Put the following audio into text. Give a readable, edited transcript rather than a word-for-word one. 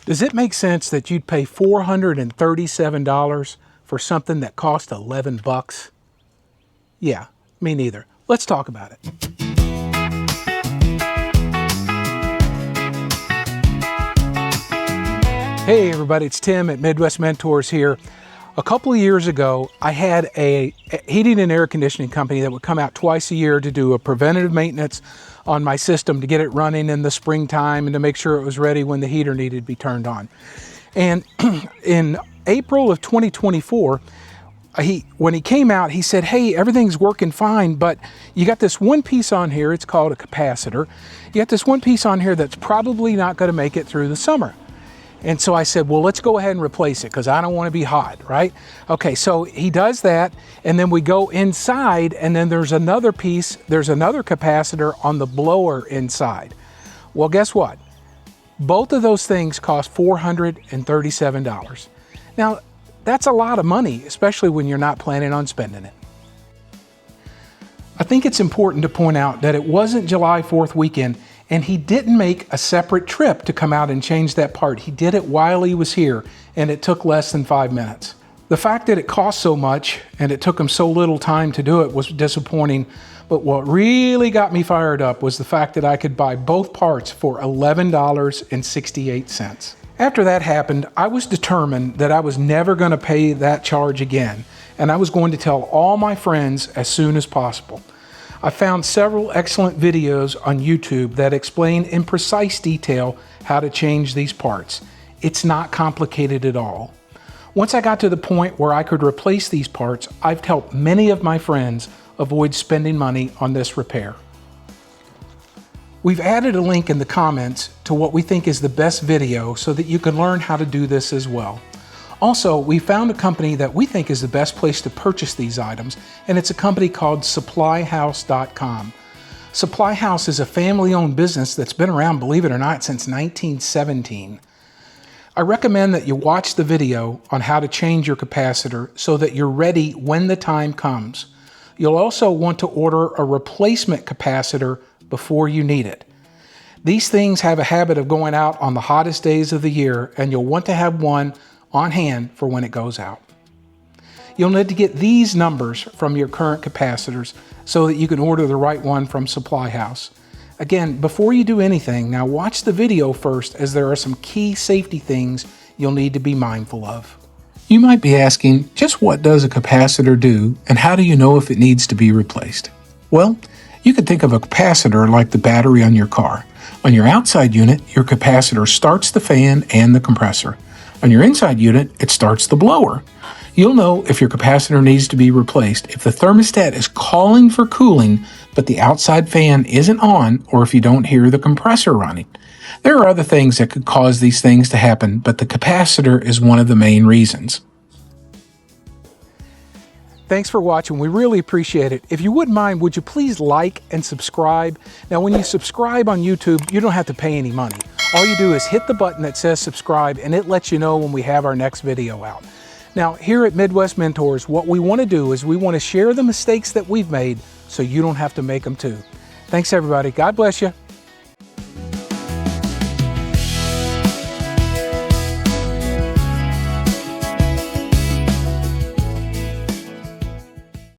Does it make sense that you'd pay $437 for something that cost 11 bucks? Yeah, me neither. Let's talk about it. Hey everybody, it's Tim at Midwest Mentors here. A couple of years ago, I had a heating and air conditioning company that would come out twice a year to do a preventative maintenance on my system to get it running in the springtime and to make sure it was ready when the heater needed to be turned on. And in April of 2024, when he came out, he said, hey, everything's working fine, but you got this one piece on here, it's called a capacitor. You got this one piece on here that's probably not going to make it through the summer. And so I said, well, let's go ahead and replace it because I don't want to be hot, right? Okay, so he does that, and then we go inside, and then there's another piece, there's another capacitor on the blower inside. Well, guess what? Both of those things cost $437. Now, that's a lot of money, especially when you're not planning on spending it. I think it's important to point out that it wasn't July 4th weekend, and he didn't make a separate trip to come out and change that part. He did it while he was here, and it took less than 5 minutes. The fact that it cost so much and it took him so little time to do it was disappointing, but what really got me fired up was the fact that I could buy both parts for $11.68. After that happened, I was determined that I was never going to pay that charge again, and I was going to tell all my friends as soon as possible. I found several excellent videos on YouTube that explain in precise detail how to change these parts. It's not complicated at all. Once I got to the point where I could replace these parts, I've helped many of my friends avoid spending money on this repair. We've added a link in the comments to what we think is the best video so that you can learn how to do this as well. Also, we found a company that we think is the best place to purchase these items, and it's a company called supplyhouse.com. Supply House is a family-owned business that's been around, believe it or not, since 1917. I recommend that you watch the video on how to change your capacitor so that you're ready when the time comes. You'll also want to order a replacement capacitor before you need it. These things have a habit of going out on the hottest days of the year, and you'll want to have one on hand for when it goes out. You'll need to get these numbers from your current capacitors so that you can order the right one from Supply House. Again, before you do anything, now watch the video first, as there are some key safety things you'll need to be mindful of. You might be asking, just what does a capacitor do, and how do you know if it needs to be replaced? Well, you could think of a capacitor like the battery on your car. On your outside unit, your capacitor starts the fan and the compressor. On your inside unit, it starts the blower. You'll know if your capacitor needs to be replaced if the thermostat is calling for cooling, but the outside fan isn't on, or if you don't hear the compressor running. There are other things that could cause these things to happen, but the capacitor is one of the main reasons. Thanks for watching. We really appreciate it. If you wouldn't mind, would you please like and subscribe? Now, when you subscribe on YouTube, you don't have to pay any money. All you do is hit the button that says subscribe, and it lets you know when we have our next video out. Now, here at Midwest Mentors, what we want to do is we want to share the mistakes that we've made so you don't have to make them too. Thanks, everybody. God bless you.